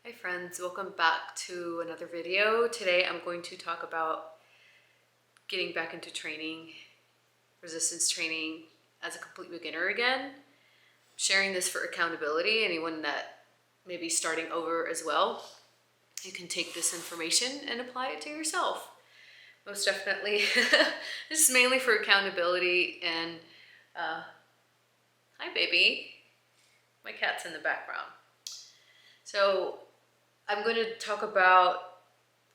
Hi friends, welcome back to another video. Today I'm going to talk about getting back into training, resistance training as a complete beginner again. I'm sharing this for accountability, anyone that may be starting over as well. You can take this information and apply it to yourself. Most definitely. This is mainly for accountability and hi baby, my cat's in the background. So I'm going to talk about,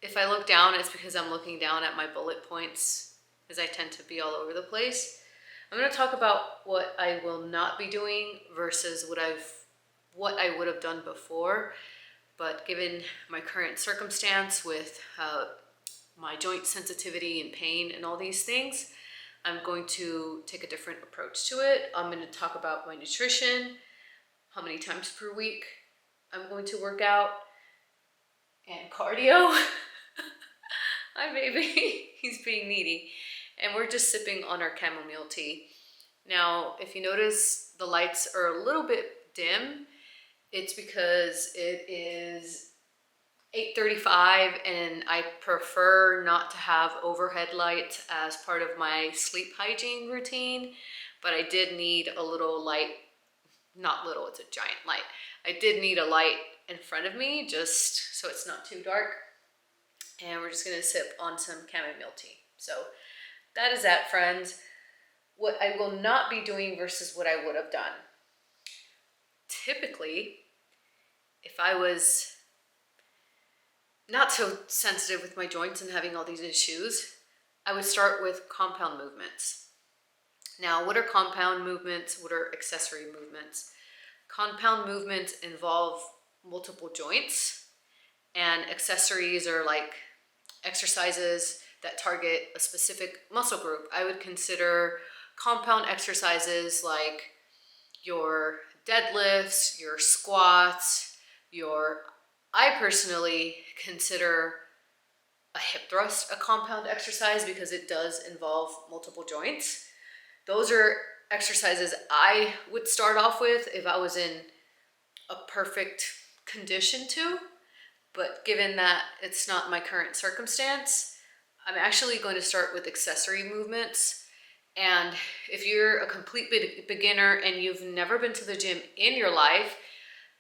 if I look down, it's because I'm looking down at my bullet points, as I tend to be all over the place. I'm going to talk about what I will not be doing versus what I would have done before. But given my current circumstance with my joint sensitivity and pain and all these things, I'm going to take a different approach to it. I'm going to talk about my nutrition, how many times per week I'm going to work out, and cardio. Hi baby, he's being needy. And we're just sipping on our chamomile tea. Now, if you notice the lights are a little bit dim, it's because it is 8:35 and I prefer not to have overhead lights as part of my sleep hygiene routine, but I did need a little light, not little, it's a giant light. I did need a light in front of me just so it's not too dark. And we're just gonna sip on some chamomile tea. So that is that, friends. What I will not be doing versus what I would have done. Typically, if I was not so sensitive with my joints and having all these issues, I would start with compound movements. Now, what are compound movements? What are accessory movements? Compound movements involve multiple joints, and accessories are like exercises that target a specific muscle group. I would consider compound exercises like your deadlifts, your squats, I personally consider a hip thrust a compound exercise because it does involve multiple joints. Those are exercises I would start off with if I was in a perfect condition to. But given that it's not my current circumstance, I'm actually going to start with accessory movements. And if you're a complete beginner and you've never been to the gym in your life,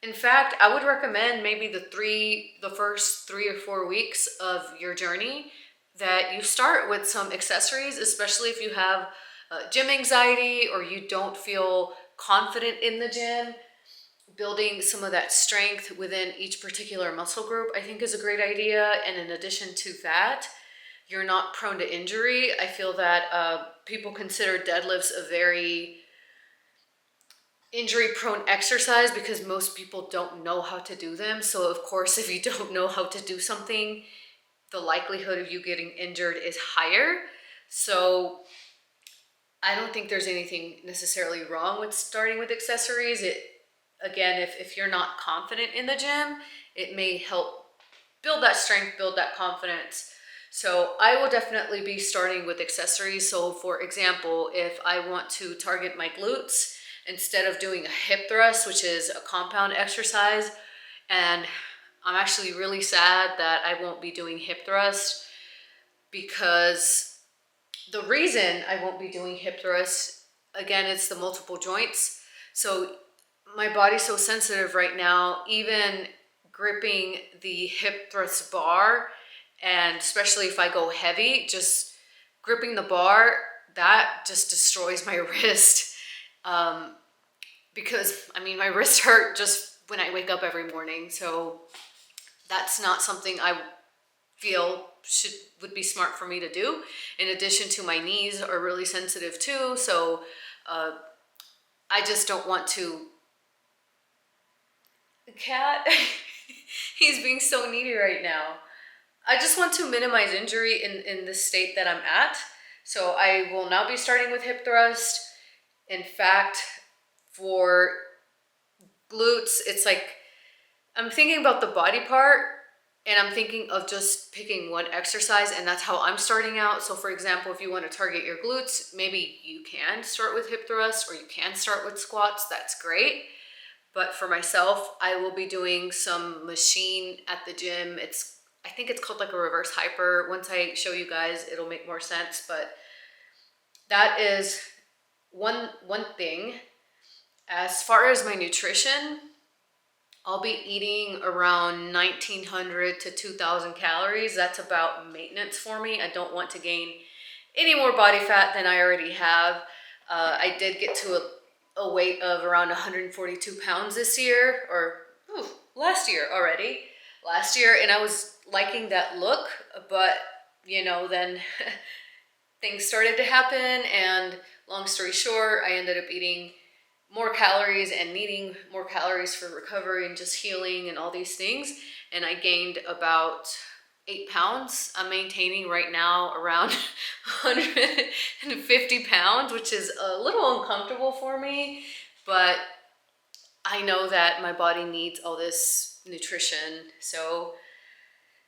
in fact, I would recommend maybe the first 3 or 4 weeks of your journey that you start with some accessories, especially if you have gym anxiety or you don't feel confident in the gym. Building some of that strength within each particular muscle group, I think, is a great idea. And in addition to that, you're not prone to injury. I feel that people consider deadlifts a very injury-prone exercise because most people don't know how to do them. So of course, if you don't know how to do something, the likelihood of you getting injured is higher. So I don't think there's anything necessarily wrong with starting with accessories. Again, if you're not confident in the gym, it may help build that strength, build that confidence. So I will definitely be starting with accessories. So for example, if I want to target my glutes, instead of doing a hip thrust, which is a compound exercise, and I'm actually really sad that I won't be doing hip thrust, because the reason I won't be doing hip thrust, again, it's the multiple joints. So my body's so sensitive right now, even gripping the hip thrust bar, and especially if I go heavy, just gripping the bar, that just destroys my wrist. Because I mean, my wrists hurt just when I wake up every morning. So that's not something I feel would be smart for me to do. In addition to, my knees are really sensitive too. So I just don't want to. The cat, he's being so needy right now. I just want to minimize injury in the state that I'm at. So I will not be starting with hip thrust. In fact, for glutes, it's like I'm thinking about the body part and I'm thinking of just picking one exercise, and that's how I'm starting out. So for example, if you want to target your glutes, maybe you can start with hip thrust or you can start with squats. That's great. But for myself, I will be doing some machine at the gym. I think it's called like a reverse hyper. Once I show you guys, it'll make more sense. But that is one thing. As far as my nutrition, I'll be eating around 1900 to 2000 calories. That's about maintenance for me. I don't want to gain any more body fat than I already have. I did get to a weight of around 142 pounds this year, or last year already. Last year, and I was liking that look, but then things started to happen, and long story short, I ended up eating more calories and needing more calories for recovery and just healing and all these things. And I gained about 8 pounds. I'm maintaining right now around 150 pounds, which is a little uncomfortable for me, but I know that my body needs all this nutrition. So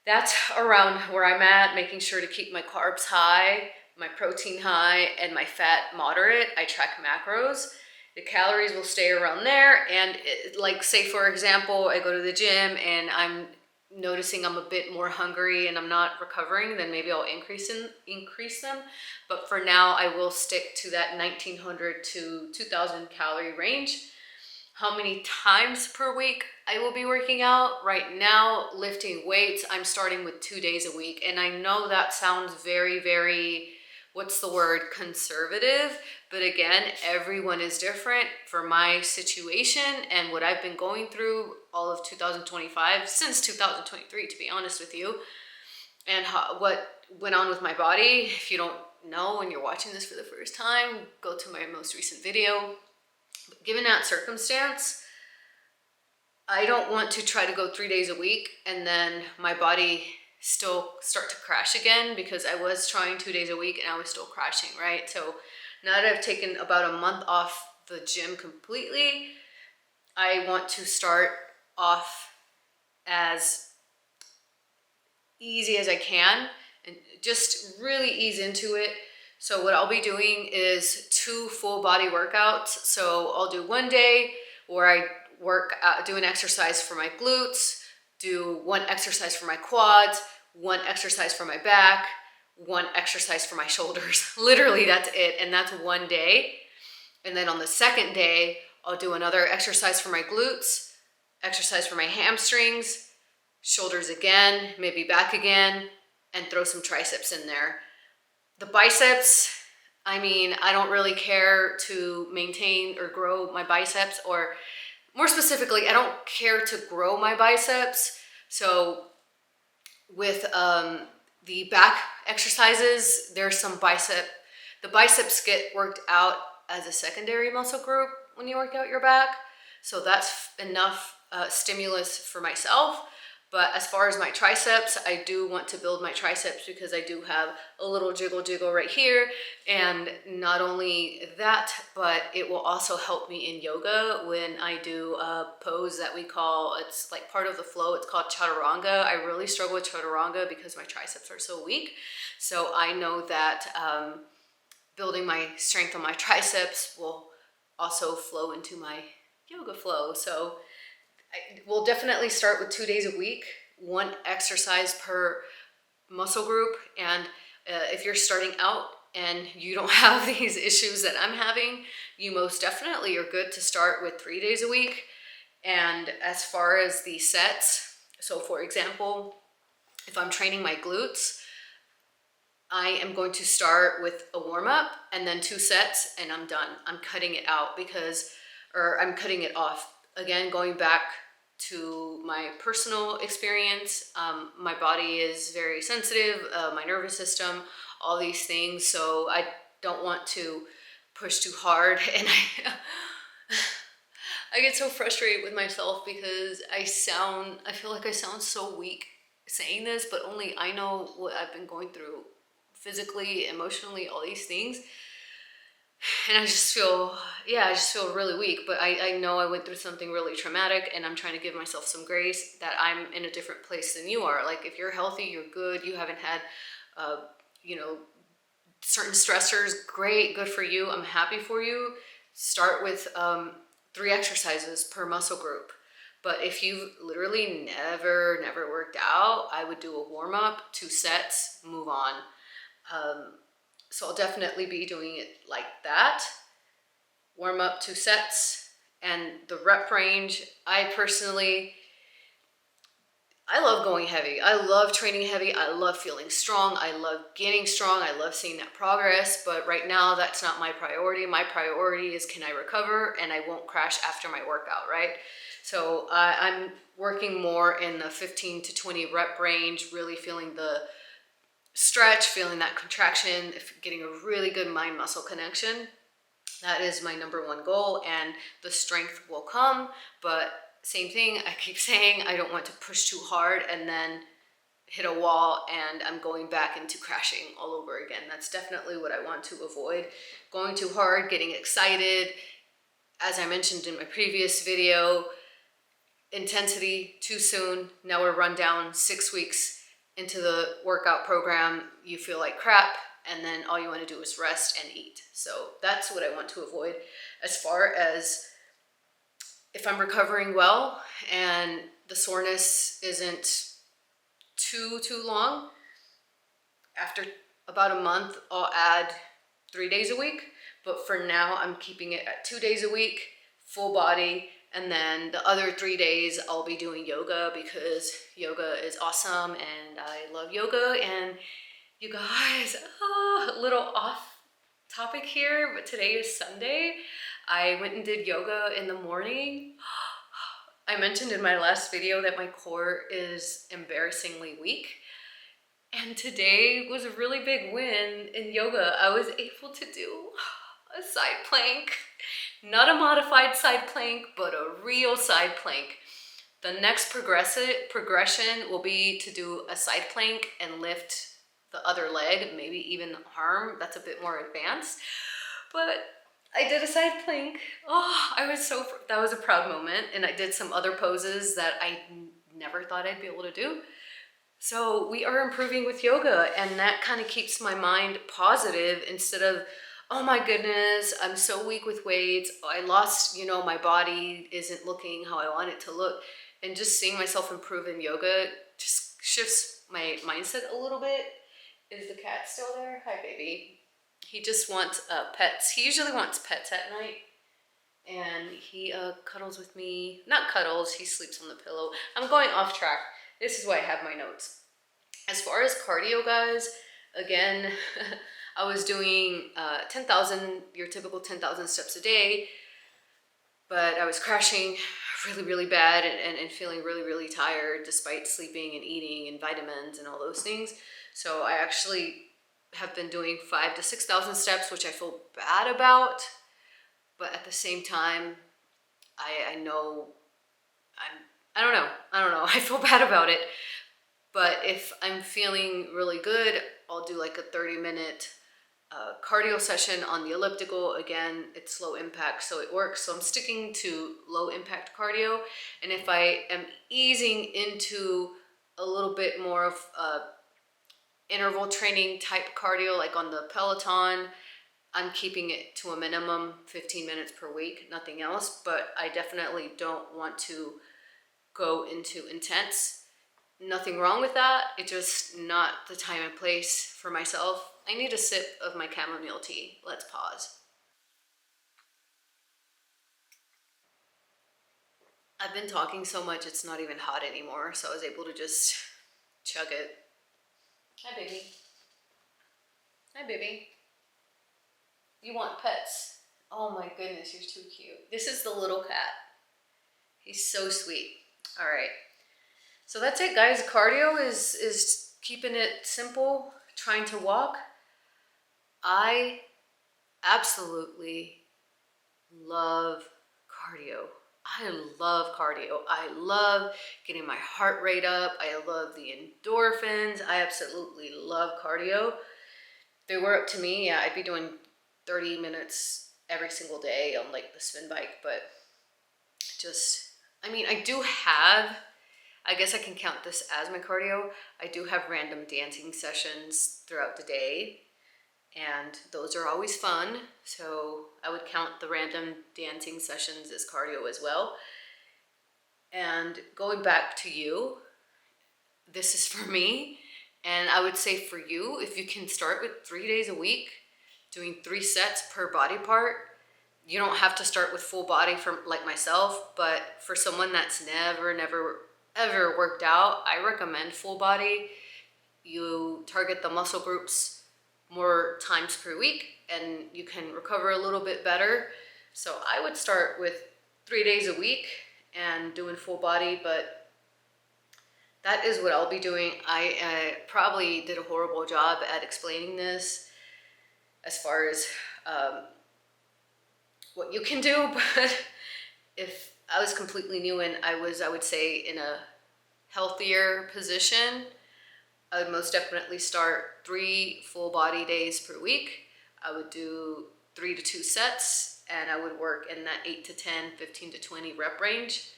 that's around where I'm at, making sure to keep my carbs high, my protein high, and my fat moderate. I track macros. The calories will stay around there. And like, say for example, I go to the gym and I'm noticing I'm a bit more hungry and I'm not recovering, then maybe I'll increase them. But for now, I will stick to that 1900 to 2000 calorie range. How many times per week I will be working out? Right now, lifting weights, I'm starting with 2 days a week. And I know that sounds very, very, what's the word, conservative. But again, everyone is different. For my situation and what I've been going through all of 2025, since 2023, to be honest with you, and what went on with my body. If you don't know and you're watching this for the first time, go to my most recent video. Given that circumstance, I don't want to try to go 3 days a week and then my body still start to crash again, because I was trying 2 days a week and I was still crashing, right? So now that I've taken about a month off the gym completely, I want to start off as easy as I can and just really ease into it. So what I'll be doing is 2 full body workouts. So I'll do one day where I do an exercise for my glutes, do one exercise for my quads, one exercise for my back, one exercise for my shoulders. Literally, that's it. And that's one day. And then on the second day, I'll do another exercise for my glutes, exercise for my hamstrings, shoulders again, maybe back again, and throw some triceps in there. The biceps, I mean, I don't really care to maintain or grow my biceps, or more specifically, I don't care to grow my biceps. So with the back exercises, there's some the biceps get worked out as a secondary muscle group when you work out your back. So that's enough stimulus for myself. But as far as my triceps, I do want to build my triceps because I do have a little jiggle right here. And not only that, but it will also help me in yoga when I do a pose that we call, it's like part of the flow, it's called chaturanga. I really struggle with chaturanga because my triceps are so weak. So I know that building my strength on my triceps will also flow into my yoga flow. So we'll definitely start with 2 days a week, one exercise per muscle group. And if you're starting out and you don't have these issues that I'm having, you most definitely are good to start with 3 days a week. And as far as the sets, so for example, if I'm training my glutes, I am going to start with a warm-up and then 2 sets and I'm done. I'm cutting it out I'm cutting it off. Again, going back to my personal experience, my body is very sensitive, my nervous system, all these things. So I don't want to push too hard. And I get so frustrated with myself because I feel like I sound so weak saying this, but only I know what I've been going through physically, emotionally, all these things. And I just feel really weak, but I know I went through something really traumatic and I'm trying to give myself some grace that I'm in a different place than you are. Like, if you're healthy, you're good, you haven't had, certain stressors, great, good for you. I'm happy for you. Start with 3 exercises per muscle group. But if you've literally never worked out, I would do a warm up, 2 sets, move on. So I'll definitely be doing it like that. Warm up, 2 sets, and the rep range, I love going heavy. I love training heavy. I love feeling strong. I love getting strong. I love seeing that progress. But right now, that's not my priority. My priority is, can I recover and I won't crash after my workout, right? So I'm working more in the 15 to 20 rep range, really feeling the stretch, feeling that contraction, getting a really good mind-muscle connection. That is my #1 goal, and the strength will come, but same thing, I keep saying, I don't want to push too hard and then hit a wall and I'm going back into crashing all over again. That's definitely what I want to avoid. Going too hard, getting excited. As I mentioned in my previous video, intensity too soon. Now we're run down 6 weeks into the workout program. You feel like crap, and then all you want to do is rest and eat. So that's what I want to avoid. As far as if I'm recovering well and the soreness isn't too long, after about a month, I'll add 3 days a week. But for now, I'm keeping it at 2 days a week, full body. And then the other 3 days, I'll be doing yoga because yoga is awesome and I love yoga. And you guys, a little off topic here, but today is Sunday. I went and did yoga in the morning. I mentioned in my last video that my core is embarrassingly weak. And today was a really big win in yoga. I was able to do a side plank, not a modified side plank, but a real side plank. The next progression will be to do a side plank and lift the other leg, maybe even the arm. That's a bit more advanced, but I did a side plank. Oh, that was a proud moment. And I did some other poses that I never thought I'd be able to do. So we are improving with yoga, and that kind of keeps my mind positive instead of, oh my goodness, I'm so weak with weights. I lost, my body isn't looking how I want it to look. And just seeing myself improve in yoga just shifts my mindset a little bit. Is the cat still there? Hi, baby. He just wants pets. He usually wants pets at night. And he cuddles with me. Not cuddles, he sleeps on the pillow. I'm going off track. This is why I have my notes. As far as cardio, guys, again, I was doing 10,000, your typical 10,000 steps a day, but I was crashing really bad and feeling really tired despite sleeping and eating and vitamins and all those things. So I actually have been doing 5,000 to 6,000 steps, which I feel bad about, but at the same time, I know I don't know. I feel bad about it. But if I'm feeling really good, I'll do like a 30-minute cardio session on the elliptical. Again, it's low impact, so it works. So I'm sticking to low impact cardio. And if I am easing into a little bit more of interval training type cardio, like on the Peloton, I'm keeping it to a minimum 15 minutes per week, nothing else. But I definitely don't want to go into intense. Nothing wrong with that. It's just not the time and place for myself. I need a sip of my chamomile tea. Let's pause. I've been talking so much it's not even hot anymore, so I was able to just chug it. Hi, baby. Hi, baby. You want pets? Oh my goodness, you're too cute. This is the little cat. He's so sweet. All right. So that's it, guys. Cardio is keeping it simple, trying to walk. I absolutely love cardio. I love cardio. I love getting my heart rate up. I love the endorphins. I absolutely love cardio. If it were up to me, yeah, I'd be doing 30 minutes every single day on like the spin bike, but I guess I can count this as my cardio. I do have random dancing sessions throughout the day. and those are always fun. So I would count the random dancing sessions as cardio as well. And going back to you, this is for me. And I would say for you, if you can start with 3 days a week, doing 3 sets per body part, you don't have to start with full body for like myself, but for someone that's never ever worked out, I recommend full body. You target the muscle groups more times per week and you can recover a little bit better. So I would start with 3 days a week and doing full body, but that is what I'll be doing. I probably did a horrible job at explaining this as far as what you can do, but if I was completely new and I would say in a healthier position, I would most definitely start 3 full body days per week. I would do 3 to 2 sets and I would work in that 8 to 10, 15 to 20 rep range.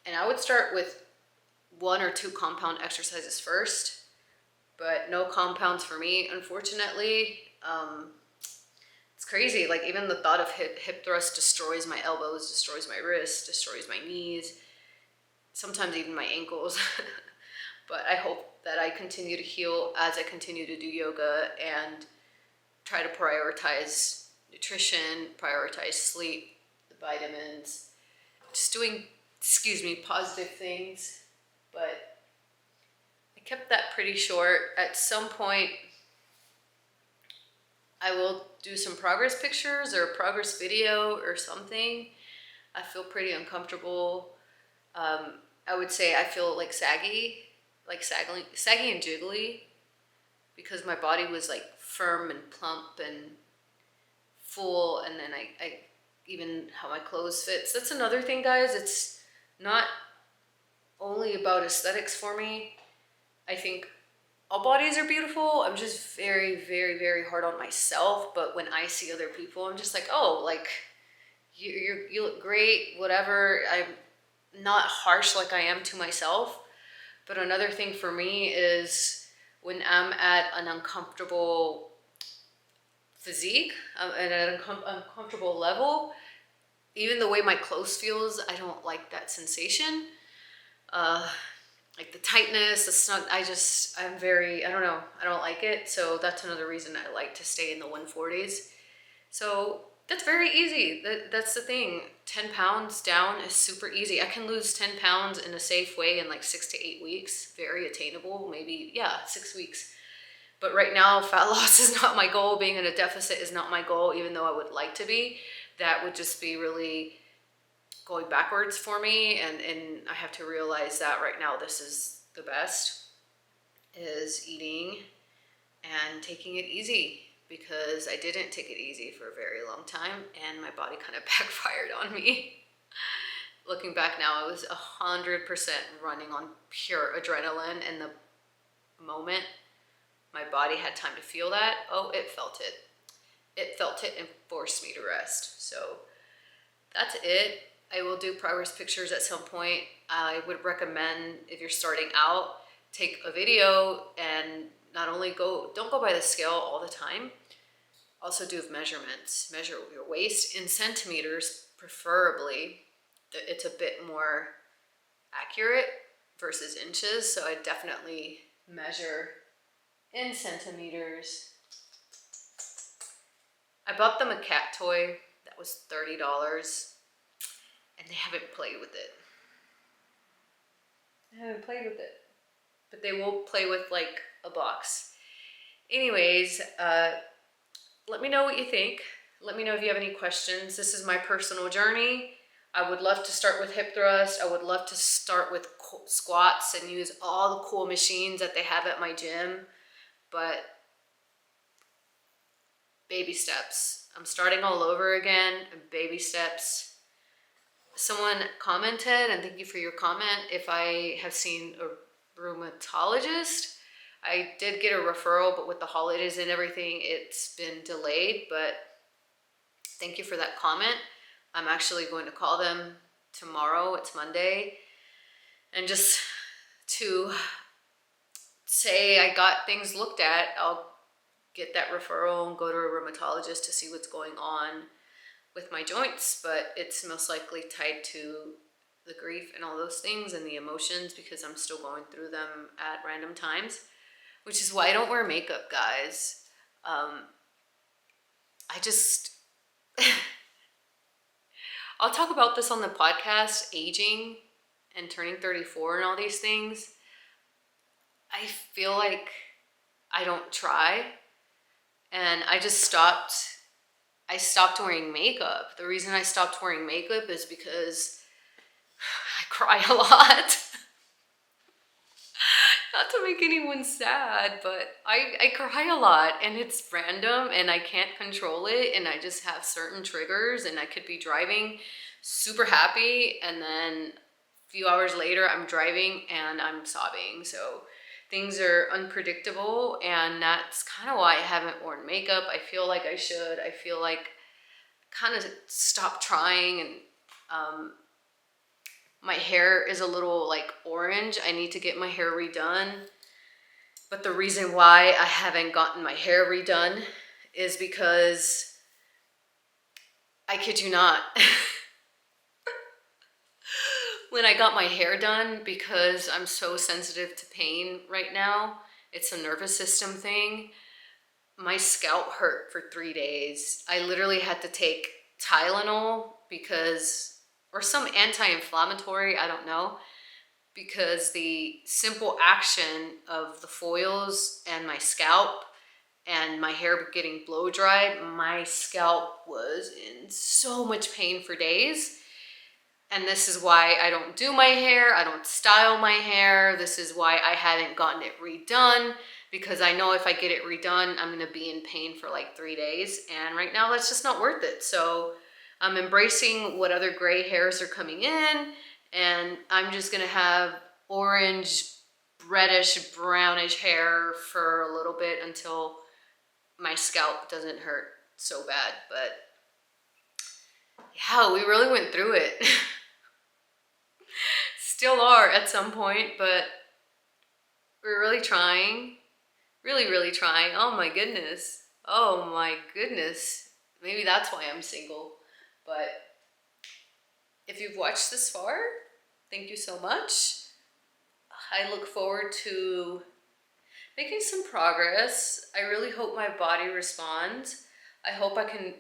And I would start with 1 or 2 compound exercises first, but no compounds for me, unfortunately. It's crazy, like even the thought of hip thrust destroys my elbows, destroys my wrists, destroys my knees, sometimes even my ankles. But I hope that I continue to heal as I continue to do yoga and try to prioritize nutrition, prioritize sleep, the vitamins, just doing, positive things. But I kept that pretty short. At some point, I will do some progress pictures or progress video or something. I feel pretty uncomfortable. I would say I feel like saggy and jiggly, because my body was like firm and plump and full, and then I even how my clothes fits. That's another thing, guys. It's not only about aesthetics for me. I think all bodies are beautiful. I'm just very, very, very hard on myself. But when I see other people, I'm just like, oh, like you look great, whatever. I'm not harsh like I am to myself. But another thing for me is when I'm at an uncomfortable physique, at an uncomfortable level, even the way my clothes feels, I don't like that sensation. Like the tightness, the snug, I don't know, I don't like it. So that's another reason I like to stay in the 140s. So that's very easy. That's the thing. 10 pounds down is super easy. I can lose 10 pounds in a safe way in like 6 to 8 weeks. Very attainable, maybe, 6 weeks. But right now, fat loss is not my goal. Being in a deficit is not my goal, even though I would like to be. That would just be really going backwards for me, and I have to realize that right now this is the best, is eating and taking it easy, because I didn't take it easy for a very long time and my body kind of backfired on me. Looking back now, I was 100% running on pure adrenaline in the moment. My body had time to feel that. Oh, it felt it. It felt it and forced me to rest. So that's it. I will do progress pictures at some point. I would recommend, if you're starting out, take a video and not only don't go by the scale all the time. Also do measurements. Measure your waist in centimeters, preferably. It's a bit more accurate versus inches. So I definitely measure in centimeters. I bought them a cat toy that was $30. And they haven't played with it. But they will play with like a box. Anyways, let me know what you think. Let me know if you have any questions. This is my personal journey. I would love to start with hip thrust. I would love to start with squats and use all the cool machines that they have at my gym. But baby steps. I'm starting all over again. Baby steps. Someone commented, and thank you for your comment, if I have seen a rheumatologist. I did get a referral, but with the holidays and everything, it's been delayed. But thank you for that comment. I'm actually going to call them tomorrow. It's Monday. And just to say I got things looked at, I'll get that referral and go to a rheumatologist to see what's going on with my joints, but it's most likely tied to the grief and all those things and the emotions, because I'm still going through them at random times, which is why I don't wear makeup, guys. I just, I'll talk about this on the podcast, aging and turning 34 and all these things. I feel like I don't try, and I stopped wearing makeup. The reason I stopped wearing makeup is because I cry a lot. Not to make anyone sad, but I cry a lot, and it's random and I can't control it, and I just have certain triggers, and I could be driving super happy and then a few hours later I'm driving and I'm sobbing. So things are unpredictable, and that's kind of why I haven't worn makeup. I feel like I should. I feel like kind of stopped trying, and my hair is a little like orange. I need to get my hair redone. But the reason why I haven't gotten my hair redone is because, I kid you not, when I got my hair done, because I'm so sensitive to pain right now, it's a nervous system thing, my scalp hurt for 3 days. I literally had to take Tylenol or some anti-inflammatory, I don't know, because the simple action of the foils and my scalp and my hair getting blow dried, my scalp was in so much pain for days. And this is why I don't do my hair, I don't style my hair. This is why I hadn't gotten it redone, because I know if I get it redone, I'm gonna be in pain for like 3 days. And right now that's just not worth it. So I'm embracing what other gray hairs are coming in, and I'm just gonna have orange, reddish, brownish hair for a little bit until my scalp doesn't hurt so bad. But yeah, we really went through it. Still are at some point, but we're really trying. Really trying. Oh my goodness. Oh my goodness. Maybe that's why I'm single. But if you've watched this far, thank you so much. I look forward to making some progress. I really hope my body responds. I hope I can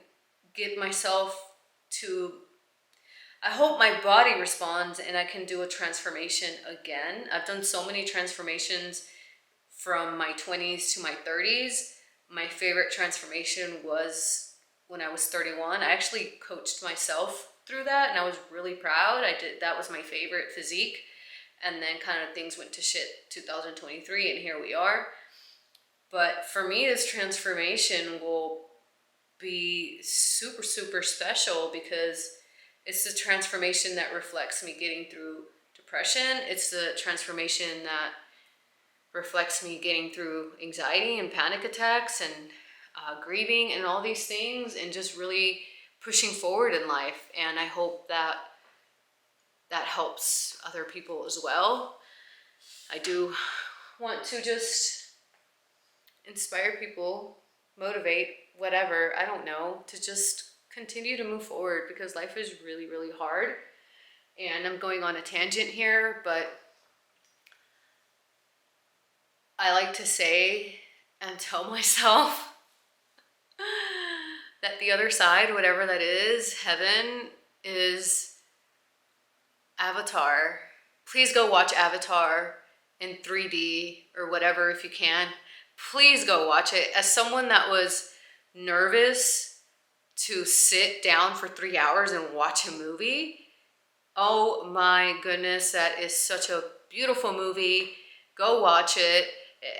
get myself to, I hope my body responds and I can do a transformation again. I've done so many transformations from my 20s to my 30s. My favorite transformation was when I was 31. I actually coached myself through that, and I was really proud. That was my favorite physique. And then kind of things went to shit 2023, and here we are. But for me, this transformation will be super, super special, because it's the transformation that reflects me getting through depression. It's the transformation that reflects me getting through anxiety and panic attacks and grieving and all these things, and just really pushing forward in life. And I hope that that helps other people as well. I do want to just inspire people, motivate, whatever, I don't know, to just continue to move forward, because life is really, really hard. And I'm going on a tangent here, but I like to say and tell myself that the other side, whatever that is, heaven, is Avatar. Please go watch Avatar in 3D or whatever if you can. Please go watch it. As someone that was nervous to sit down for 3 hours and watch a movie, oh my goodness, that is such a beautiful movie. Go watch it.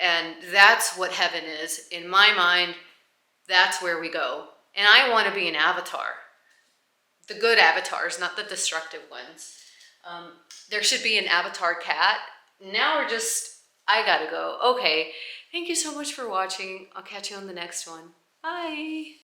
And that's what heaven is. In my mind, that's where we go. And I want to be an avatar. The good avatars, not the destructive ones. There should be an avatar cat. Now I gotta go. Okay, thank you so much for watching. I'll catch you on the next one. Bye.